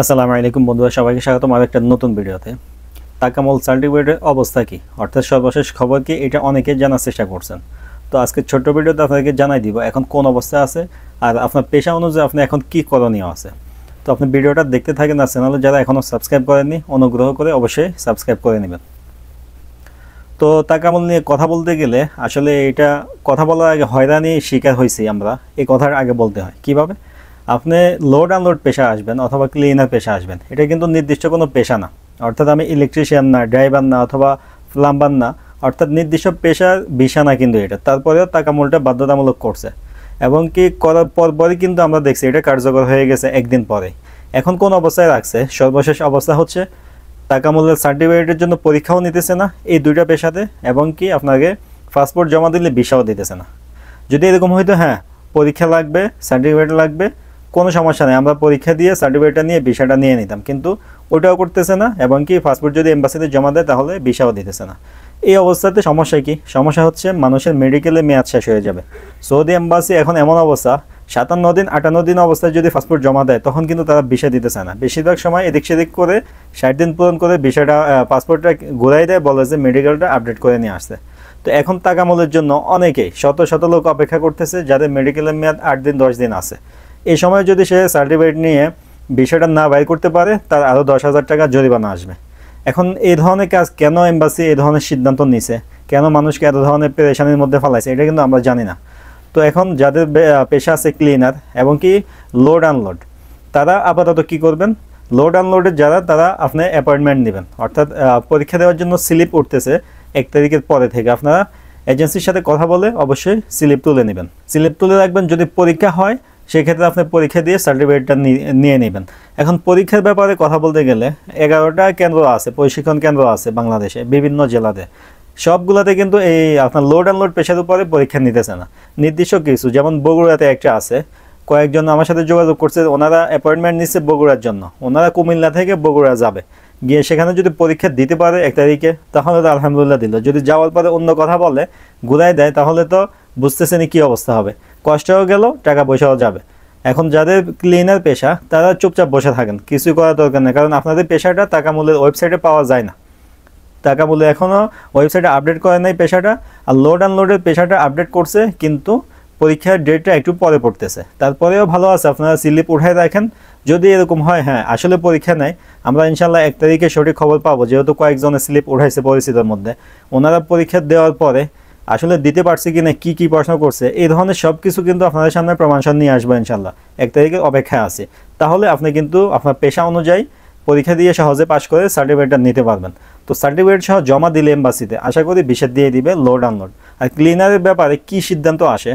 আসসালামু আলাইকুম বন্ধুরা, সবাইকে স্বাগতম আর একটা নতুন ভিডিওতে। তাকামল সার্টিফিকেটের অবস্থা কি, অর্থাৎ সর্বশেষ খবর কি, এটা অনেকে জানার চেষ্টা করছেন। তো আজকে ছোট্ট ভিডিওতে আপনাদেরকে জানাই দিব এখন কোন অবস্থা আছে আর আপনার পেশা অনুযায়ী আপনি এখন কি করণীয় আছে। তো আপনি ভিডিওটা দেখতে থাকেন আর চ্যানেলে যারা এখনও সাবস্ক্রাইব করেননি অনুগ্রহ করে অবশ্যই সাবস্ক্রাইব করে নেবেন। তো তাকামল নিয়ে কথা বলতে গেলে আসলে এটা কথা বলার আগে হয়রানি শিকার হয়েছি আমরা। এই কথার আগে বলতে হয় কিভাবে। আপনি লোড আনলোড পেশা আসবেন অথবা ক্লিনার পেশা আসবেন, এটা কিন্তু নির্দিষ্ট কোনো পেশা না। অর্থাৎ আমি ইলেকট্রিশিয়ান না, ড্রাইভার না, অথবা প্লাম্বার না, অর্থাৎ নির্দিষ্ট পেশার বিষয় না কিন্তু এটা। তারপরেও তাকামলটা বাধ্যতামূলক করছে এবং কি করার পরপরই কিন্তু আমরা দেখছি এটা কার্যকর হয়ে গেছে একদিন পরে। এখন কোন অবস্থায় রাখছে, সর্বশেষ অবস্থা হচ্ছে তাকামলের সার্টিফিকেটের জন্য পরীক্ষাও নিতেছে না এই দুইটা পেশাতে, এবং কি আপনাকে পাসপোর্ট জমা দিলে ভিসাও দিতেছে না। যদি এরকম হইতো হ্যাঁ পরীক্ষা লাগবে, সার্টিফিকেট লাগবে, কোনো সমস্যা নেই, আমরা পরীক্ষা দিয়ে সার্টিফিকেটটা নিয়ে ভিসাটা নিয়ে নিতাম, কিন্তু ওটাও করতেছে না। এবং কি পাসপোর্ট যদি এম্বাসিতে জমা দেয় তাহলে ভিসাও দিতেছে না। এই অবস্থাতে সমস্যা কি, সমস্যা হচ্ছে মানুষের মেডিকেলে মেয়াদ শেষ হয়ে যাবে। সৌদি এম্বাসি এখন এমন অবস্থা 57 দিন 58 দিন অবস্থায় যদি পাসপোর্ট জমা দেয় তখন কিন্তু তারা ভিসা দিতেছে না। বেশিরভাগ সময় এদিক সেদিক করে 60 দিন পূরণ করে ভিসাটা পাসপোর্টটা ঘুরাই দেয়, বলে যে মেডিকেলটা আপডেট করে নিয়ে আসছে। তো এখন তাকামলের জন্য অনেকেই শত শত লোক অপেক্ষা করতেছে যাদের মেডিকেলের মেয়াদ 8 দিন 10 দিন আছে। এই সময় যদি সে সার্টিফিকেট নিয়ে বিষয়টা না বাইর করতে পারে তার আরও 10,000 টাকা জরিমানা আসবে। এখন এই ধরনের কাজ কেন এম্বাসি এই ধরনের সিদ্ধান্ত নিছে, কেন মানুষকে এত ধরনের পেরেশানির মধ্যে ফেলাইছে, এটা কিন্তু আমরা জানি না। তো এখন যাদের পেশা আছে ক্লিনার এবং কি লোড আনলোড, তারা আপাতত কি করবেন, লোড আনলোডের যারা তারা আপনি অ্যাপয়েন্টমেন্ট নেবেন, অর্থাৎ পরীক্ষা দেওয়ার জন্য স্লিপ উঠতেছে 1 তারিখের পরে থেকে। আপনারা এজেন্সির সাথে কথা বলে অবশ্যই স্লিপ তুলে নেবেন, স্লিপ তুলে রাখবেন। যদি পরীক্ষা হয় সেক্ষেত্রে আপনি পরীক্ষা দিয়ে সার্টিফিকেটটা নিয়ে নেবেন। এখন পরীক্ষার ব্যাপারে কথা বলতে গেলে 11টা কেন্দ্র আছে, প্রশিক্ষণ কেন্দ্র আছে বাংলাদেশে বিভিন্ন জেলাতে। সবগুলোতে কিন্তু এই আপনার লোড আনলোড পেশার উপরে পরীক্ষা নিতেছে না। নির্দিষ্ট কিছু, যেমন বগুড়াতে একটা আছে, কয়েকজন আমার সাথে যোগাযোগ করছে, ওনারা অ্যাপয়েন্টমেন্ট নিচ্ছে বগুড়ার জন্য। ওনারা কুমিল্লা থেকে বগুড়া যাবে, গিয়ে সেখানে যদি পরীক্ষা দিতে পারে 1 তারিখে তাহলে তো আলহামদুলিল্লাহ দিল। যদি যাওয়ার পরে অন্য কথা বলে ঘুরাই দেয় তাহলে তো বুঝতেছেনি কী অবস্থা হবে, কষ্টও গেল টাকা পয়সাও যাবে। এখন যাদের ক্লিনার পেশা তারা চুপচাপ বসে থাকেন, কিছুই করার দরকার নেই, কারণ আপনাদের পেশাটা তাকামলের ওয়েবসাইটে পাওয়া যায় না। তাকামলে এখনও ওয়েবসাইটে আপডেট করে নাই পেশাটা। আর লোড আনলোডের পেশাটা আপডেট করছে, কিন্তু পরীক্ষার ডেটটা একটু পরে পড়তেছে। তারপরেও ভালো আছে, আপনারা স্লিপ উঠায় রাখেন। যদি এরকম হয় হ্যাঁ আসলে পরীক্ষা নেই, আমরা ইনশাল্লাহ 1 তারিখে সঠিক খবর পাবো, যেহেতু কয়েকজনের স্লিপ উঠাইছে পরিচিতর মধ্যে। ওনারা পরীক্ষা দেওয়ার পরে আসলে দিতে পারছে কি না, কী প্রশ্ন করছে, এই ধরনের সব কিছু কিন্তু আপনাদের সামনে প্রমাণসহ নিয়ে আসবো ইনশাল্লাহ। 1 তারিখের অপেক্ষায় আছে, তাহলে আপনি কিন্তু আপনার পেশা অনুযায়ী পরীক্ষা দিয়ে সহজে পাশ করে সার্টিফিকেটটা নিতে পারবেন। তো সার্টিফিকেট সহ জমা দিলে এম্বাসিতে আশা করি ভিসা দিয়ে দিবে লোড আনলোড। আর ক্লিনারের ব্যাপারে কি সিদ্ধান্ত আসে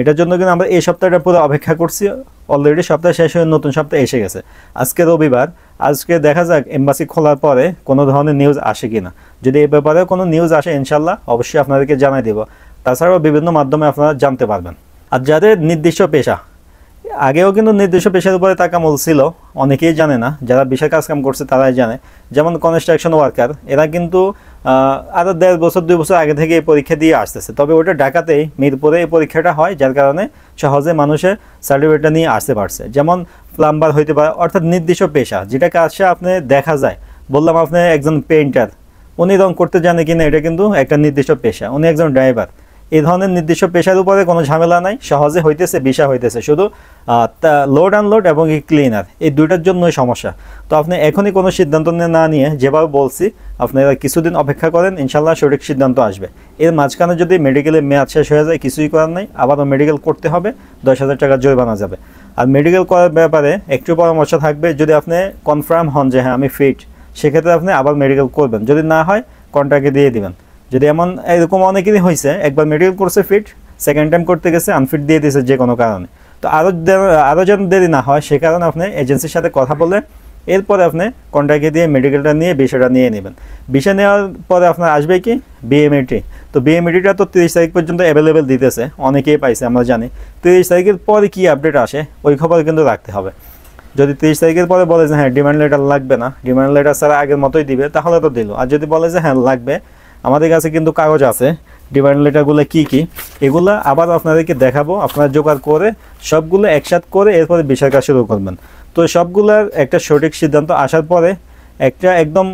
এটার জন্য কিন্তু আমরা এই সপ্তাহটা পুরো অপেক্ষা করছি। অলরেডি সপ্তাহ শেষ হয়ে নতুন সপ্তাহ এসে গেছে, আজকে রবিবার। আজকে দেখা যাক এম্বাসি খোলার পরে কোনো ধরনের নিউজ আসে কি না। যদি এই ব্যাপারে কোনো নিউজ আসে ইনশাল্লাহ অবশ্যই আপনাদেরকে জানাই দেব। তাছাড়াও বিভিন্ন মাধ্যমে আপনারা জানতে পারবেন। আর যাদের নির্দিষ্ট পেশা, আগেও কিন্তু নির্দিষ্ট পেশার উপরে তাকামল ছিল, অনেকেই জানে না, যারা বিশাল কাজকাম করছে তারাই জানে। যেমন কনস্ট্রাকশন ওয়ার্কার, এরা কিন্তু আরও 1.5 বছর 2 বছর আগে থেকে এই পরীক্ষা দিয়ে আসতেছে। তবে ওটা ঢাকাতেই মিরপুরে এই পরীক্ষাটা হয়, যার কারণে সহজে মানুষের সার্টিফিকেটটা নিয়ে আসতে পারছে। যেমন প্লাম্বার হইতে পারে, অর্থাৎ নির্দিষ্ট পেশা যেটা কাজটা আপনি দেখা যায়। বললাম আপনি একজন পেইন্টার, উনি রং করতে জানে কিনা এটা কিন্তু একটা নির্দিষ্ট পেশা। উনি একজন ড্রাইভার, এই ধরনের নির্দিষ্ট পেশার উপরে কোনো ঝামেলা নাই, সহজে হইতেছে, ভিসা হইতেছে। শুধু লোড আনলোড এবং ক্লিনার এই দুইটার জন্যই সমস্যা। তো আপনি এখনই কোনো সিদ্ধান্ত না নিয়ে, যেভাবে বলছি আপনারা কিছুদিন অপেক্ষা করেন, ইনশাল্লাহ সঠিক সিদ্ধান্ত আসবে। এর মাঝখানে যদি মেডিকেলের মেয়াদ শেষ হয়ে যায় কিছুই করার নাই, আবারও মেডিকেল করতে হবে, 10,000 টাকা জরিমানা যাবে। আর মেডিকেল করার ব্যাপারে একটু পরামর্শ থাকবে, যদি আপনি কনফার্ম হন যে হ্যাঁ আমি ফিট, সেক্ষেত্রে আপনি আবার মেডিকেল করবেন। যদি না হয় কন্ট্রাক্টে দিয়ে দিবেন। যদি এমন এরকম অনেকেরই হয়েছে, একবার মেডিকেল করছে ফিট, সেকেন্ড টাইম করতে গেছে আনফিট দিয়ে দিয়েছে যে কোনো কারণে। তো আরও যেন দেরি না হয় সে কারণে আপনি এজেন্সির সাথে কথা বলে এরপরে আপনি কন্ট্রাক্টে দিয়ে মেডিকেলটা নিয়ে বিষয়টা নিয়ে নেবেন। বিষয় নেওয়ার পরে আপনার আসবে কি বিএমইটি। তো বিএমইটিটা তো 30 তারিখ পর্যন্ত অ্যাভেলেবেল দিতেছে, অনেকেই পাইছে আমরা জানি। 30 তারিখের পরে কী আপডেট আসে ওই খবর কিন্তু রাখতে হবে। যদি 30 তারিখের পরে বলে যে হ্যাঁ ডিমান্ড লেটার লাগবে না, ডিমান্ড লেটার ছাড়া আগের মতোই দিবে, তাহলে তো দিল। আর যদি বলে যে হ্যাঁ লাগবে, আমাদের কাছে কিন্তু কাগজ আছে ডিমান্ড লেটারগুলো কি কি এগুলো আবার আপনাদেরকে দেখাবো। আপনারা জোগাড় করে সবগুলো একসাথে করে এরপরে বিষয় কাজ শুরু করবেন। তো সবগুলোর একটা সঠিক সিদ্ধান্ত আসার পরে একটা একদম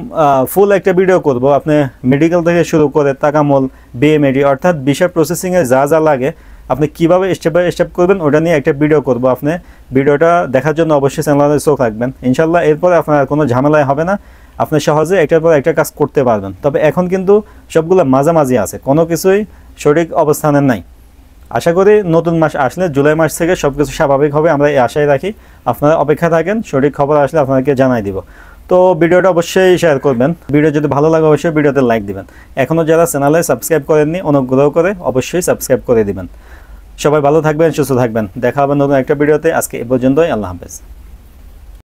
ফুল একটা ভিডিও করব। আপনি মেডিকেল থেকে শুরু করে তাকামল বিএমএডি অর্থাৎ ভিসা প্রসেসিংয়ে যা যা লাগে আপনি কীভাবে স্টেপ বাই স্টেপ করবেন ওটা নিয়ে একটা ভিডিও করব। আপনি ভিডিওটা দেখার জন্য অবশ্যই চ্যানেলে চোখ রাখবেন। ইনশাল্লাহ এরপরে আপনার কোনো ঝামেলায় হবে না, আপনি সহজে একটার পর একটা কাজ করতে পারবেন। তবে এখন কিন্তু সবগুলো মাঝামাঝি আছে, কোনো কিছুই সঠিক অবস্থানের নাই। আশা করি নতুন মাস আসলে জুলাই মাস থেকে সব কিছু স্বাভাবিক হবে, আমরা এই আশায় রাখি। আপনারা অপেক্ষা থাকেন, সঠিক খবর আসলে আপনাদেরকে জানাই দিব। তো ভিডিওটা অবশ্যই শেয়ার করবেন। ভিডিও যদি ভালো লাগে অবশ্যই ভিডিওতে লাইক দিবেন। এখনও যারা চ্যানেলে সাবস্ক্রাইব করেননি অনুগ্রহ করে অবশ্যই সাবস্ক্রাইব করে দিবেন। সবাই ভালো থাকবেন, সুস্থ থাকবেন। দেখা হবে নতুন একটা ভিডিওতে। আজকে এ পর্যন্তই। আল্লাহ হাফেজ।